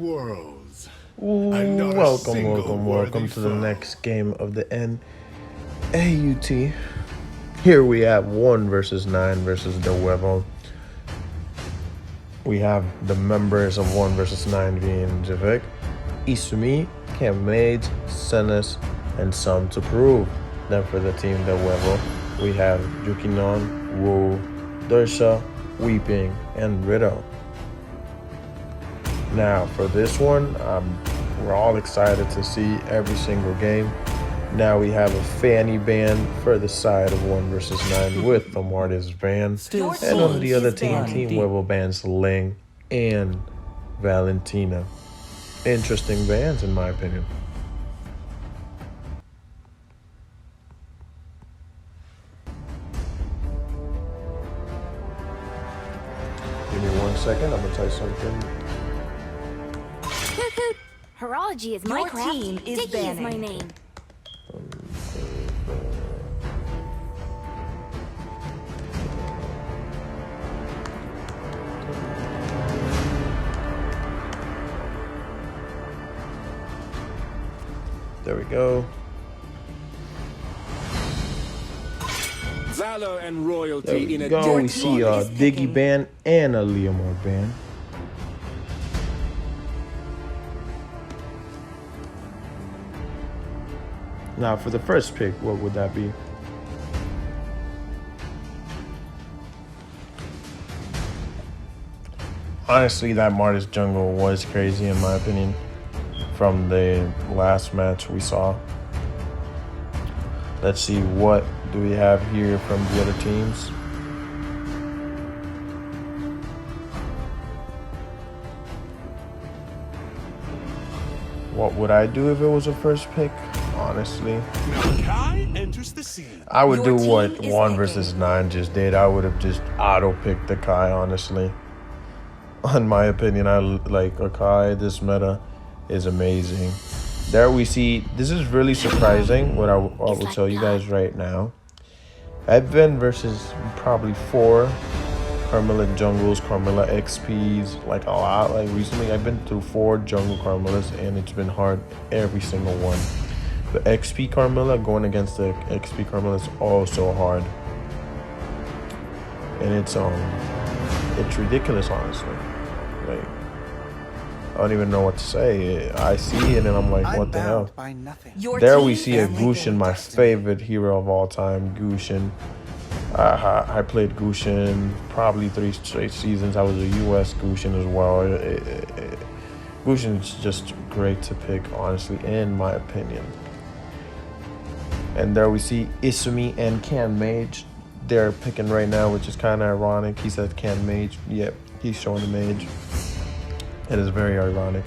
worlds. Welcome to the next game of the NAUT. Here we have Oneversusnine versus the Huevo. We have the members of Oneversusnine being Javik, Isumi, Cam Mage, Senes, and Some to Prove. Then for the team the Huevo, we have Yukinon, Wu, Dersha, Weeping, and Riddle. Now for this one, we're all excited to see every single game. Now we have a Fanny ban for the side of Oneversusnine with the Mortis ban. And on the other team, Team Huevo bans Ling and Valentina. Interesting bans in my opinion. Give me 1 second, I'm gonna type something. Horology is my craft. Team is Dicky banning. Is my name. There we go. Valor and royalty There we in a go. We see a Diggy ban and a Leomar ban. Now for the first pick, what would that be? Honestly, that Mortis jungle was crazy in my opinion from the last match we saw. Let's see, what do we have here from the other teams? What would I do if it was a first pick? Honestly, I would do what Oneversusnine just did. I would have just auto-picked the Kai, honestly. In my opinion, I like a Kai. This meta is amazing. There we see, this is really surprising, what I will tell you guys right now. I've been versus probably 4 Carmilla jungles, Carmilla XPs, like a lot. Like recently, I've been through 4 jungle Carmillas, and it's been hard every single one. The XP Carmilla going against the XP Carmilla is also hard, and it's ridiculous, honestly. Like, I don't even know what to say. I see it and I'm like, what the hell? There we see a Gushin, my favorite hero of all time, Gushin. I played Gushin probably 3 straight seasons. I was a US Gushin as well. Gushin is just great to pick, honestly, in my opinion. And there we see Isumi and Can Mage. They're picking right now, which is kind of ironic. He said Can Mage. Yep, he's showing the Mage. It is very ironic.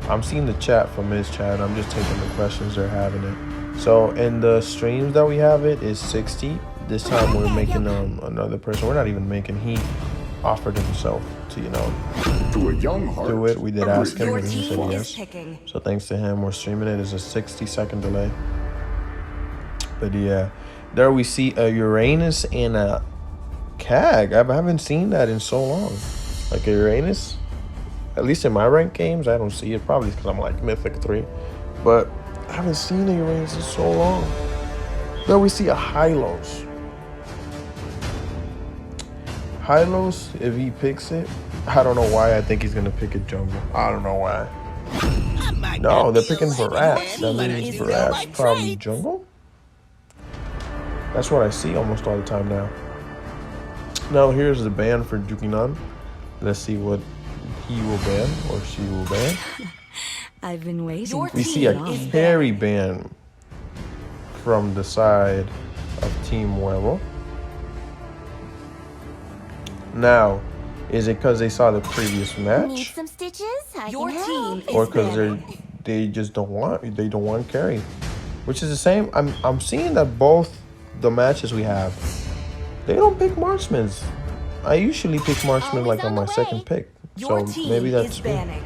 I'm seeing the chat from his chat. I'm just taking the questions they're having it. So in the streams that we have, it is 60. This time we're making another person. We're not even making. He offered himself to, to a young heart, do it. We did ask him and he said yes. So thanks to him, we're streaming it. It's a 60-second delay. But yeah, there we see a Uranus and a CAG. I haven't seen that in so long. Like a Uranus, at least in my ranked games, I don't see it. Probably because I'm like Mythic 3. But I haven't seen a Uranus in so long. There we see a Hylos. Hylos, if he picks it, I don't know why I think he's going to pick a jungle. I don't know why. No, they're picking Barat. That means Barat's probably jungle? That's what I see almost all the time now. Now here's the ban for Yukinon. Let's see what he will ban or she will ban. I've been waiting. We see a carry ban from the side of Team Huevo. Now, is it because they saw the previous match? Need some stitches? Your team, or because they just don't want carry, which is the same. I'm seeing that both the matches we have, they don't pick marksmans. I usually pick marksman like on my second pick, so maybe that's me.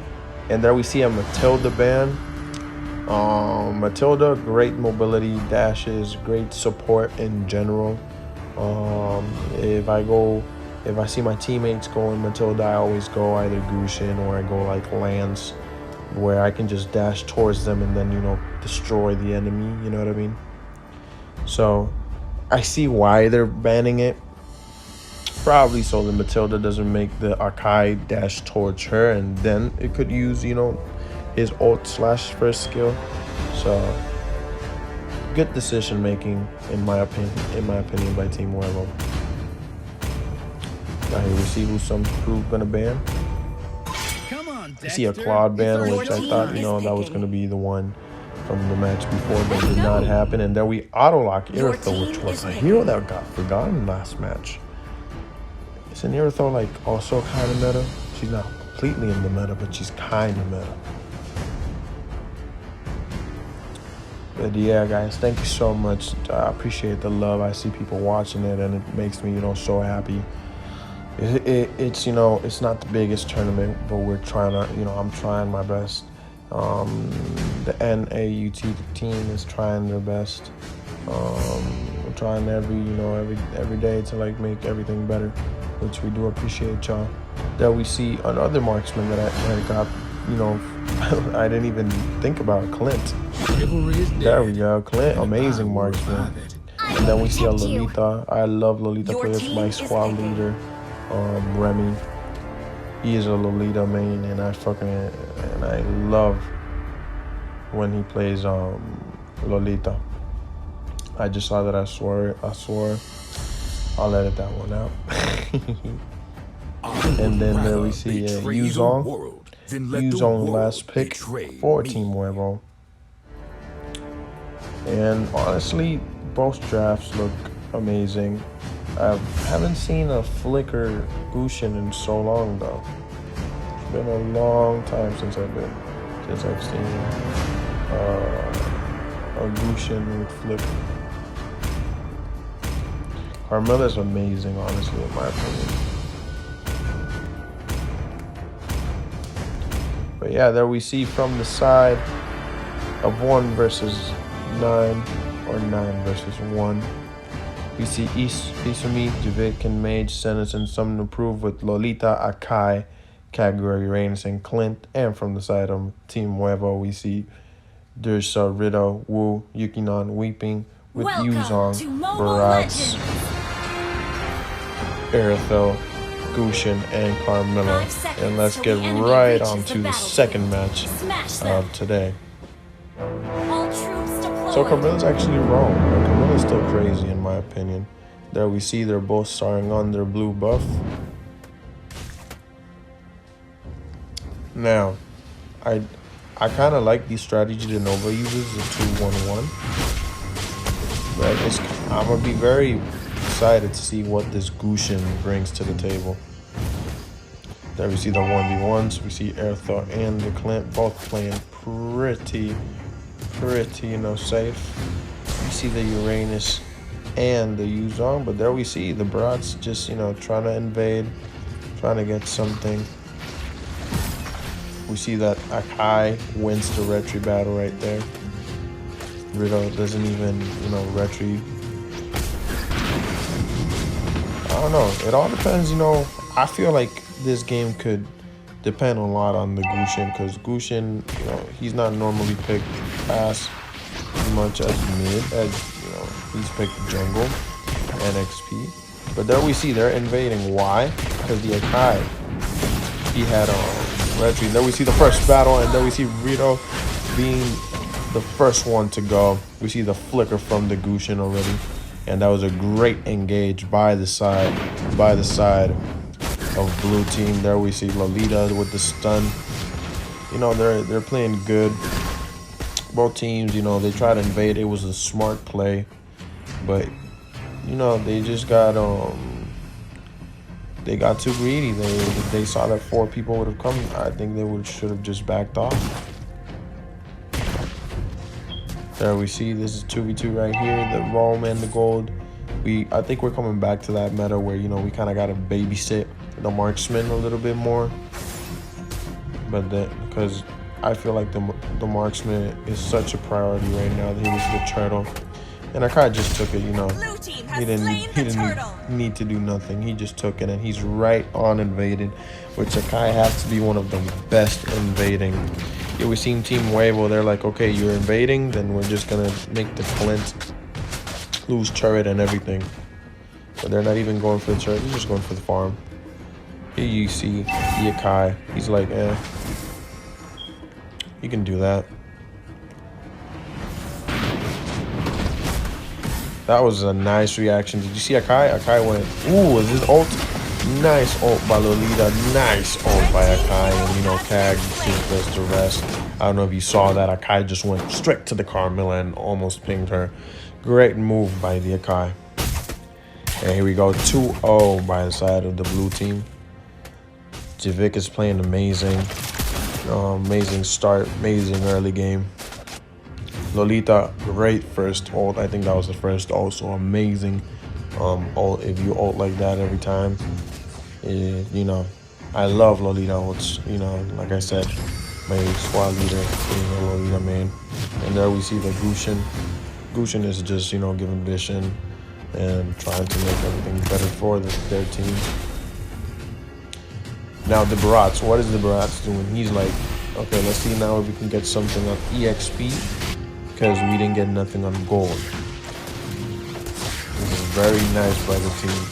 And there we see a Matilda ban. Matilda, great mobility, dashes, great support in general. If I go If I see my teammates going Matilda, I always go either Gushin or I go like Lance, where I can just dash towards them and then, you know, destroy the enemy, you know what I mean? So I see why they're banning it. Probably so the Matilda doesn't make the Akai dash towards her, and then it could use, you know, his ult / first skill. So good decision making in my opinion by Team Huevo. Now here we see who some crew gonna ban. Come on, I see a Claude ban, which I thought, you know, that was gonna be the one from the match before, but did not happen. And then we auto-lock Iritho, which was a hero that got forgotten last match. Isn't Iritho like also kind of meta? She's not completely in the meta, but she's kind of meta. But yeah, guys, thank you so much. I appreciate the love. I see people watching it, and it makes me, you know, so happy. It's, you know, it's not the biggest tournament, but we're trying to, you know, I'm trying my best. The NAUT team is trying their best. We're trying every day to like make everything better, which we do appreciate, y'all. That we see another marksman that I got, you know, I didn't even think about, Clint. There we go, Clint, amazing marksman. And then we see a Lolita. I love Lolita players. My squad leader, Remy. He is a Lolita main, and I love when he plays Lolita. I just saw that. I swore I'll edit that one out. And then there we see Yuzong. Yuzong last pick for Team Huevo. And honestly, both drafts look amazing. I haven't seen a flicker Gushin in so long though. It's been a long time since I've seen a Gushin with flicker. Carmella's amazing, honestly, in my opinion. But yeah, there we see from the side of 1-9 or 9-1. We see Isumi, Javik, and Mage, Senis, and some to prove with Lolita, Akai, Kagura, Uranus, and Clint. And from the side of Team Huevo, we see Dursa, Rido, Wu, Yukinon, Weeping, with Yuzong, Barats, Iritho, Gushin, and Carmella. And let's get right on to the second match of today. So Carmella's actually wrong. Carmella's still crazy in my opinion. There we see they're both starring on their blue buff. Now, I kind of like the strategy that Nova uses, the 2-1-1. But I'm gonna be very excited to see what this Gushin brings to the table. There we see the 1v1s. We see Iritho and the Clint both playing pretty, you know, safe. We see the Uranus and the Yuzong, but there we see the Brats just, you know, trying to invade, trying to get something. We see that Akai wins the retry battle right there. Rido doesn't even, you know, retry. I don't know. It all depends, you know. I feel like this game could depend a lot on the Gushin, because Gushin, you know, he's not normally picked as much as mid, as, you know, he's picked jungle and XP. But there we see they're invading. Why? Because the Akai, he had retry. There we see the first battle, and there we see Rido being the first one to go. We see the flicker from the Gushin already, and that was a great engage by the side of blue team. There we see Lolita with the stun. You know, they're playing good. Both teams, you know, they tried to invade. It was a smart play, but you know, they just got they got too greedy. They saw that 4 people would have come. I think they should have just backed off. There we see this is 2v2 right here, the Rome and the gold. I think we're coming back to that meta where, you know, we kind of got to babysit the marksman a little bit more. But because I feel like the marksman is such a priority right now. He was the turtle, and I kind of just took it, you know, He didn't need to do nothing. He just took it, and he's right on invading, which Akai has to be one of the best invading. Yeah, we've seen Team Huevo. They're like, okay, you're invading, then we're just gonna make the Clint lose turret and everything. But they're not even going for the turret. They're just going for the farm. Here you see the Akai. He's like, you can do that. That was a nice reaction. Did you see Akai? Akai went, ooh, is this ult? Nice ult by Lolita. Nice ult by Akai. And, you know, Kag just does the rest. I don't know if you saw that. Akai just went straight to the Carmilla and almost pinged her. Great move by the Akai. And here we go. 2-0 by the side of the blue team. Javik is playing amazing. Amazing start. Amazing early game. Lolita, great first ult. I think that was the first ult, so amazing ult. If you ult like that every time, you know, I love Lolita ults. You know, like I said, my squad leader being a Lolita main. And there we see the Gushin. Gushin is just, you know, giving vision and trying to make everything better for their team. Now the Barats, what is the Barats doing? He's like, okay, let's see now if we can get something on EXP. Because we didn't get nothing on gold. This is very nice by the team,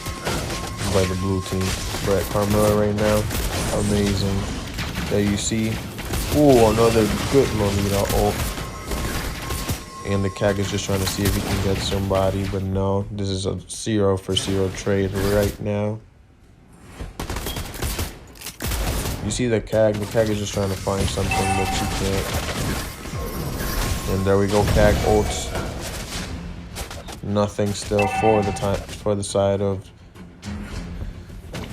by the blue team. We're at Carmilla right now. Amazing. There you see. Ooh, another good Lolita ult. And the Kag is just trying to see if he can get somebody, but no. This is a 0-for-0 trade right now. You see the Kag is just trying to find something, but she can't. And there we go, Kag ults. Nothing still for the side of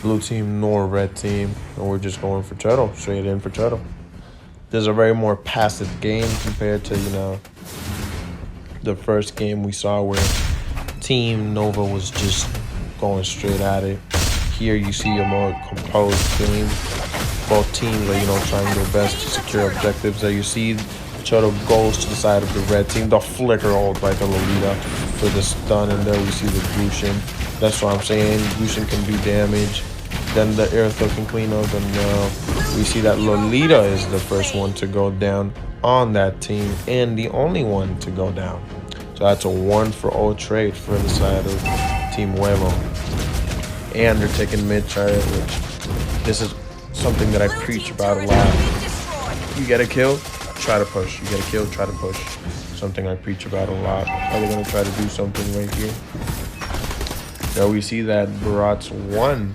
blue team nor red team. And we're just going for turtle, straight in for turtle. There's a very more passive game compared to, you know, the first game we saw where Team Nova was just going straight at it. Here you see a more composed game. Both teams are, you know, trying their best to secure objectives. There you see Turtle goes to the side of the red team. The flicker ult by the Lolita for the stun, and there we see the Gushin. That's what I'm saying. Gushin can do damage. Then the Airthrow can clean up, and now we see that Lolita is the first one to go down on that team and the only one to go down. So that's a 1-for-0 trade for the side of Team Huevo. And they're taking mid turret, which this is something that I preach about a lot. You get a kill, try to push. You get a kill, try to push. Something I preach about a lot. Are they going to try to do something right here? Now we see that Barats won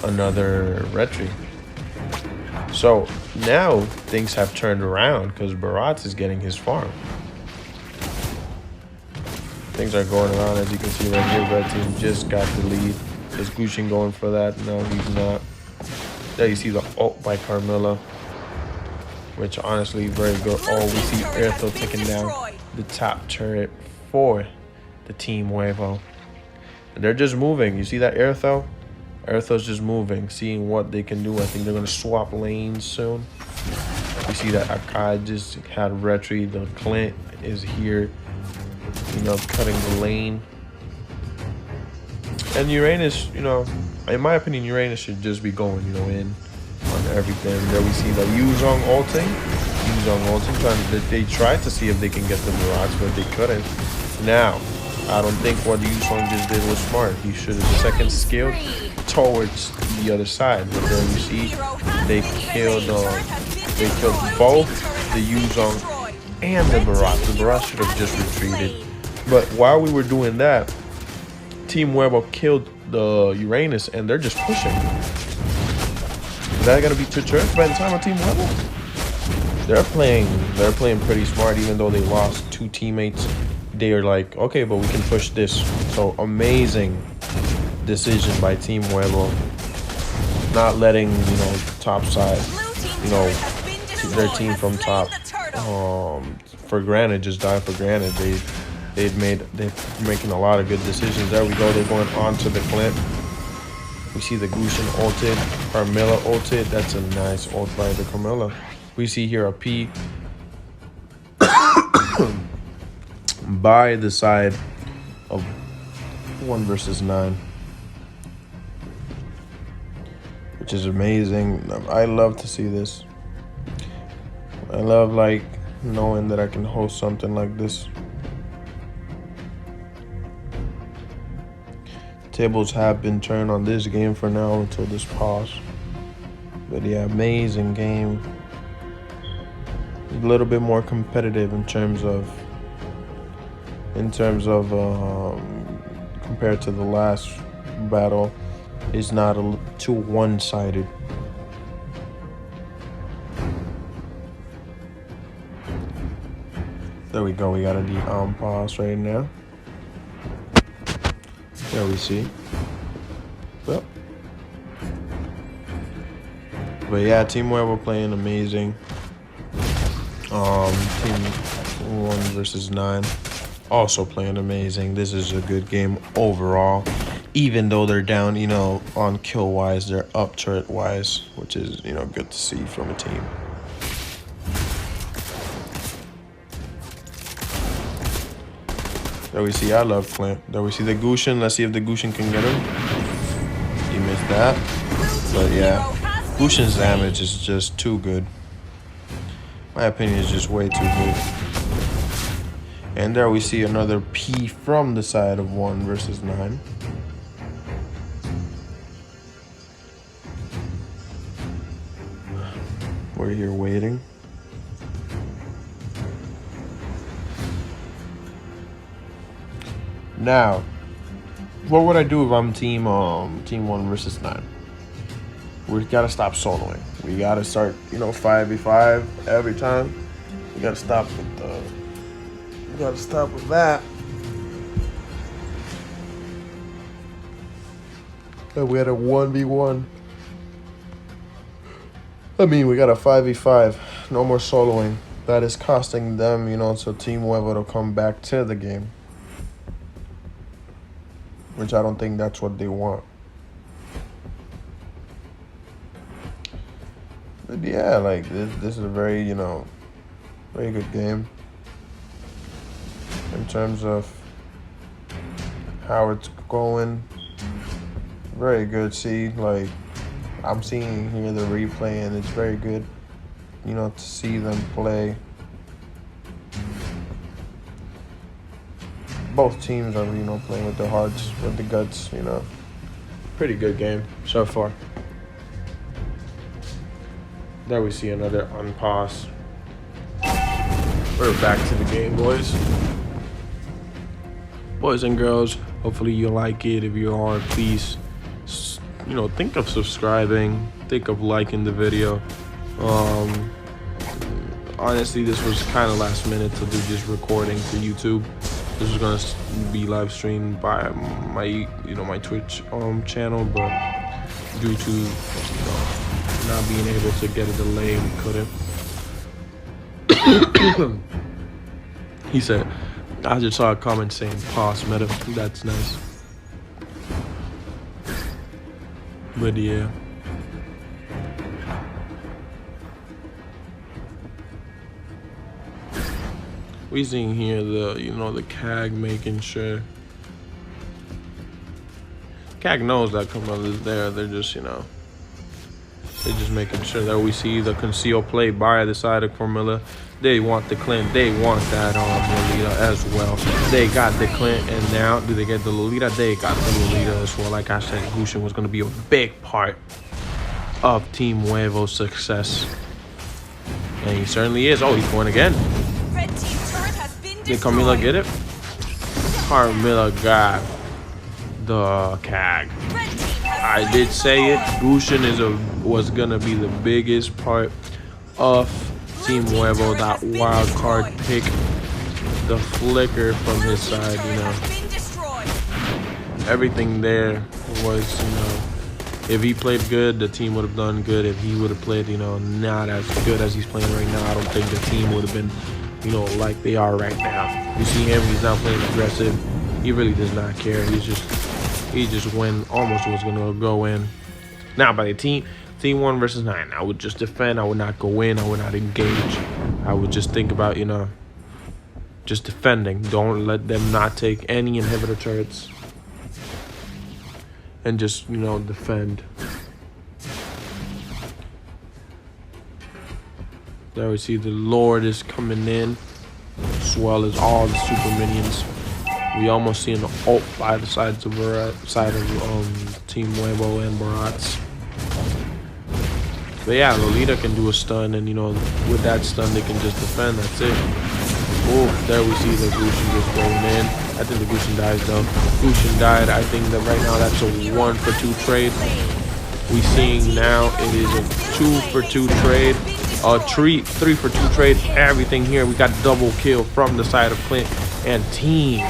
another retry. So now things have turned around because Barats is getting his farm. Things are going around, as you can see right here. Red team just got the lead. Is Gushin going for that? No, he's not. There you see the ult by Carmilla, which honestly very good. Oh, we see Airthrow taking down the top turret for the Team Huevo. And they're just moving. You see that Airthrow? Airthrow's just moving, seeing what they can do. I think they're going to swap lanes soon. We see that Akai just had retry. The Clint is here, you know, cutting the lane. And Uranus, you know, in my opinion, Uranus should just be going, you know, in on everything. There we see the Yuzong ulting. They tried to see if they can get the Barats, but they couldn't. Now, I don't think what Yuzong just did was smart. He should have second scaled towards the other side. But there you see, they killed both the Yuzong and the Barats. The Barats should have just retreated. But while we were doing that, Team Huevo killed the Uranus, and they're just pushing. Is that gonna be two turns by the time of Team Huevo? They're playing pretty smart, even though they lost two teammates. They are like, okay, but we can push this. So amazing decision by Team Huevo, not letting, you know, top side, you know, their team from top for granted, just die for granted. They're making a lot of good decisions. There we go. They're going on to the Clint. We see the Gushin ulted, Carmilla ulted. That's a nice ult by the Carmilla. We see here a P by the side of Oneversusnine, which is amazing. I love to see this. I love like knowing that I can host something like this. Tables have been turned on this game for now until this pause. But yeah, amazing game. A little bit more competitive in terms of compared to the last battle. It's not too one-sided. There we go. We got a pause right now. There we see. Well, but yeah, Team Huevo playing amazing. Team Oneversusnine also playing amazing. This is a good game overall. Even though they're down, you know, on kill wise, they're up turret wise, which is, you know, good to see from a team. There we see, I love Clint. There we see the Gushin. Let's see if the Gushin can get him. He missed that. But yeah, Gushin's damage is just too good. My opinion is just way too good. And there we see another P from the side of Oneversusnine. We're here waiting. Now, what would I do if I'm team Oneversusnine? We gotta stop soloing. We gotta start, you know, 5v5 every time. We gotta stop with that. And we had a 1v1. I mean, we got a 5v5. No more soloing. That is costing them, you know, so Team Huevo to come back to the game. Which I don't think that's what they want. But yeah, like this is a very, you know, very good game. In terms of how it's going. Very good. See, like I'm seeing here the replay and it's very good, you know, to see them play. Both teams are, you know, playing with their hearts, with the guts, you know. Pretty good game so far. There we see another unpause. We're back to the game, boys. Boys and girls, hopefully you like it. If you are, please, you know, think of subscribing. Think of liking the video. Honestly, this was kind of last minute to do just recording for YouTube. This is gonna be live streamed by my Twitch channel, but due to, you know, not being able to get a delay, we couldn't. He said, I just saw a comment saying pause meta. That's nice. But yeah. We seeing here the, you know, the CAG making sure. CAG knows that Carmella's there. They're just, you know, they're just making sure that we see the conceal play by the side of Carmella. They want the Clint. They want that Lolita as well. They got the Clint, and now do they get the Lolita? They got the Lolita as well. Like I said, Gushin was going to be a big part of Team Huevo's success. And he certainly is. Oh, he's going again. Did Carmella get it? Carmella got the CAG. I did say it. Gushin was gonna be the biggest part of Team Huevo. That wild card pick, the flicker from his side, you know. Everything there was, you know, if he played good, the team would have done good. If he would have played, you know, not as good as he's playing right now, I don't think the team would have been, you know, like they are right now. You see him, he's not playing aggressive. He really does not care. He just went, almost was gonna go in. Now by the team Oneversusnine, I would just defend. I would not go in. I would not engage. I would just think about, you know, just defending. Don't let them not take any inhibitor turrets. and just, you know, defend. There we see the Lord is coming in, as well as all the super minions. We almost see an ult by the sides of Team Huevo and Barats. But yeah, Lolita can do a stun, and you know, with that stun they can just defend. That's it. Oh, there we see the Gushin just going in. I think the Gushin dies though. Gushin died. I think that right now that's a 1-for-2 trade. We seeing now it is a 2-for-2 trade. A 3-for-2 trade. Everything here. We got double kill from the side of Clint and Team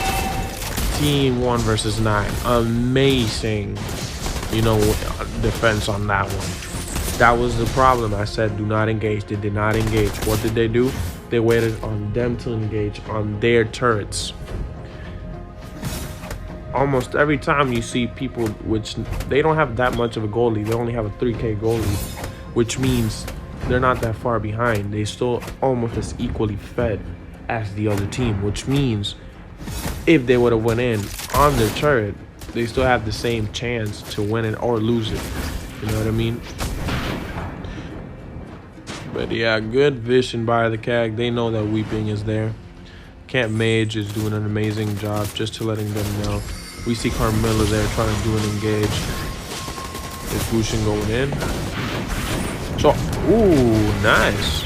Oneversusnine. Amazing, you know, defense on that one. That was the problem. I said do not engage. They did not engage. What did they do? They waited on them to engage on their turrets. Almost every time you see people, which they don't have that much of a goal lead. They only have a 3K goal lead, which means they're not that far behind. They still almost as equally fed as the other team, which means if they would have went in on their turret, they still have the same chance to win it or lose it. You know what I mean? But yeah, good vision by the CAG. They know that Weeping is there. Camp Mage is doing an amazing job just to letting them know. We see Carmilla there trying to do an engage. Is Gushin going in? So, ooh, nice.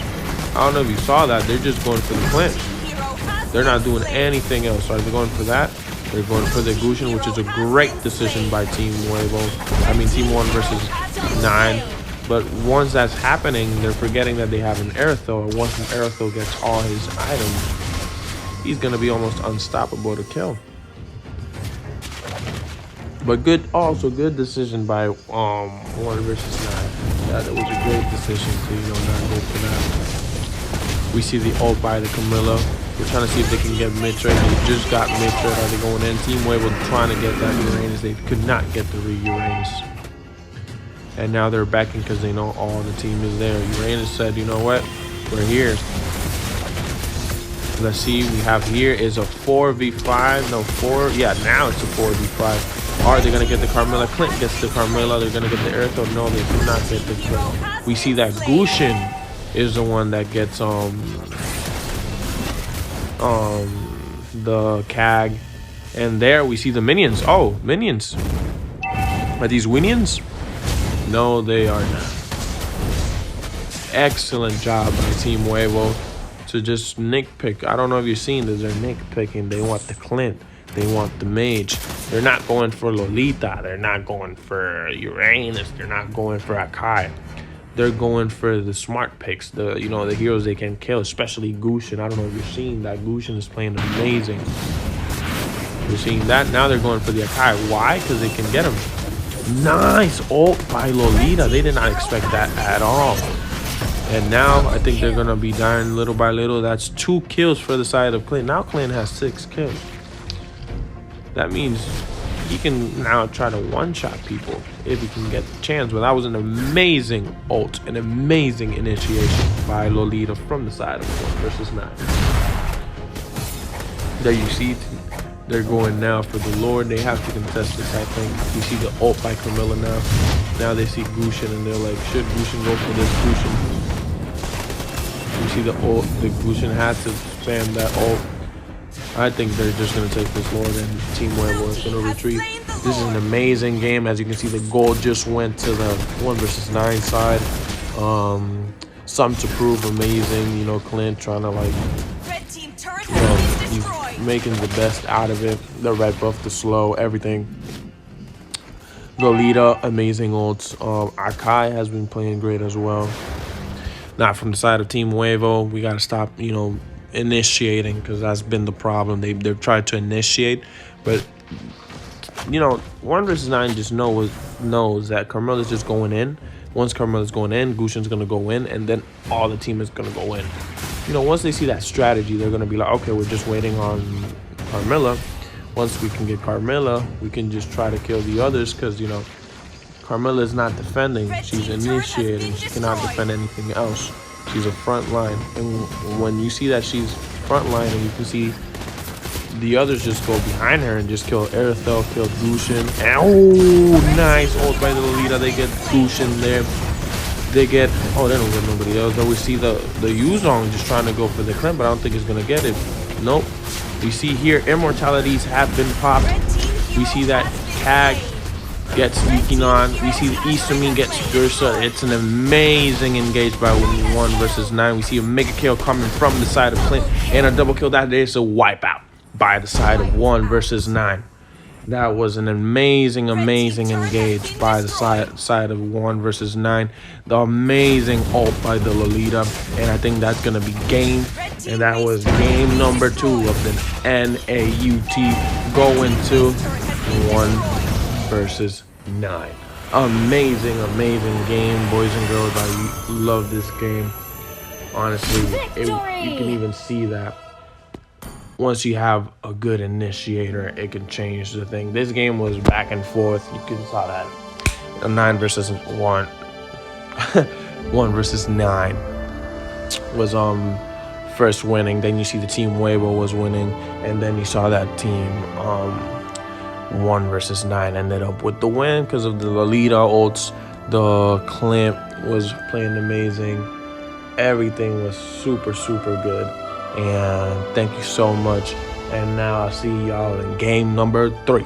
I don't know if you saw that. They're just going for the clinch. They're not doing anything else. Are they going for that? They're going for the Gushin, which is a great decision by Team Huevo. I mean, Team Oneversusnine. But once that's happening, they're forgetting that they have an Aerotho. And once an Aerotho gets all his items, he's going to be almost unstoppable to kill. But good, also good decision by Oneversusnine. Yeah, that was a great decision to, you know, not go for that. We see the ult by the Camilla. We're trying to see if they can get mid-trade. They just got mid-trade. Are they going in? Team Huevo trying to get that Uranus. They could not get the Uranus. And now they're backing because they know all the team is there. Uranus said, you know what? We're here. Let's see. We have here is a 4v5. No, 4. Yeah, now it's a 4v5. Are they going to get the Carmilla? Clint gets the Carmilla. They're going to get the Aerotho. No, they do not get the Clint. We see that Gushin is the one that gets the CAG. And there we see the minions. Oh, minions. Are these minions? No, they are not. Excellent job by Team Huevo to just nitpick. I don't know if you've seen this. They're nitpicking. They want the Clint. They want the Mage. They're not going for Lolita. They're not going for Uranus. They're not going for Akai. They're going for the smart picks. The the heroes they can kill, especially Gushin. I don't know if you're seeing that. Gushin is playing amazing. You're seeing that. Now they're going for the Akai. Why? Because they can get him. Nice ult by Lolita. They did not expect that at all. And now I think they're going to be dying little by little. That's 2 kills for the side of Clint. Now Clint has 6 kills. That means he can now try to one-shot people if he can get the chance. But that was an amazing ult, an amazing initiation by Lolita from the side of Oneversusnine. There you see, they're going now for the Lord. They have to contest this, I think. You see the ult by Camilla now. Now they see Gushin and they're like, should Gushin go for this Gushin? You see the ult, the Gushin had to spam that ult. I think they're just going to take this Lord and Team Huevo is going to retreat. This is an amazing game. As you can see, the goal just went to the Oneversusnine side. Something to prove, amazing. You know, Clint trying to like, he's making the best out of it. The red buff, the slow, everything. Lolita, amazing ults. Akai has been playing great as well. Now from the side of Team Huevo, we got to stop, initiating, because that's been the problem. They've tried to initiate, but Oneversusnine just knows that Carmilla's just going in. Once Carmilla's going in, Gushin's gonna go in, and then all the team is gonna go in. Once they see that strategy, they're gonna be like, okay, we're just waiting on Carmilla. Once we can get Carmilla, we can just try to kill the others, because Carmilla is not defending, she's initiating. She cannot defend anything else. She's a front line, and when you see that she's front line, and you can see the others just go behind her and just kill Erithel, kill Gusion. Oh, nice ult by the Lolita. They get Gusion there. They get, oh, they don't get nobody else. Though we see the Yuzong just trying to go for the Clem, but I don't think it's gonna get it. Nope. We see here immortalities have been popped. We see that Tag gets Yukinon. We see Isumi gets Dursa. It's an amazing engage by Oneversusnine. We see a mega kill coming from the side of Clint and a double kill. That is a wipeout by the side of Oneversusnine. That was an amazing engage by the side of Oneversusnine. The amazing ult by the Lolita, and I think that's gonna be game. And that was game number 2 of the NAUT going to Oneversusnine. Amazing game, boys and girls. I love this game. Honestly, you can even see that. Once you have a good initiator, it can change the thing. This game was back and forth. You can saw that. 9 versus 1. 1 versus 9 was first winning. Then you see the team Huevo was winning, and then you saw that team 1versus9 ended up with the win because of the Lolita ults. The Clint was playing amazing. Everything was super good. And thank you so much. And now I'll see y'all in game number 3.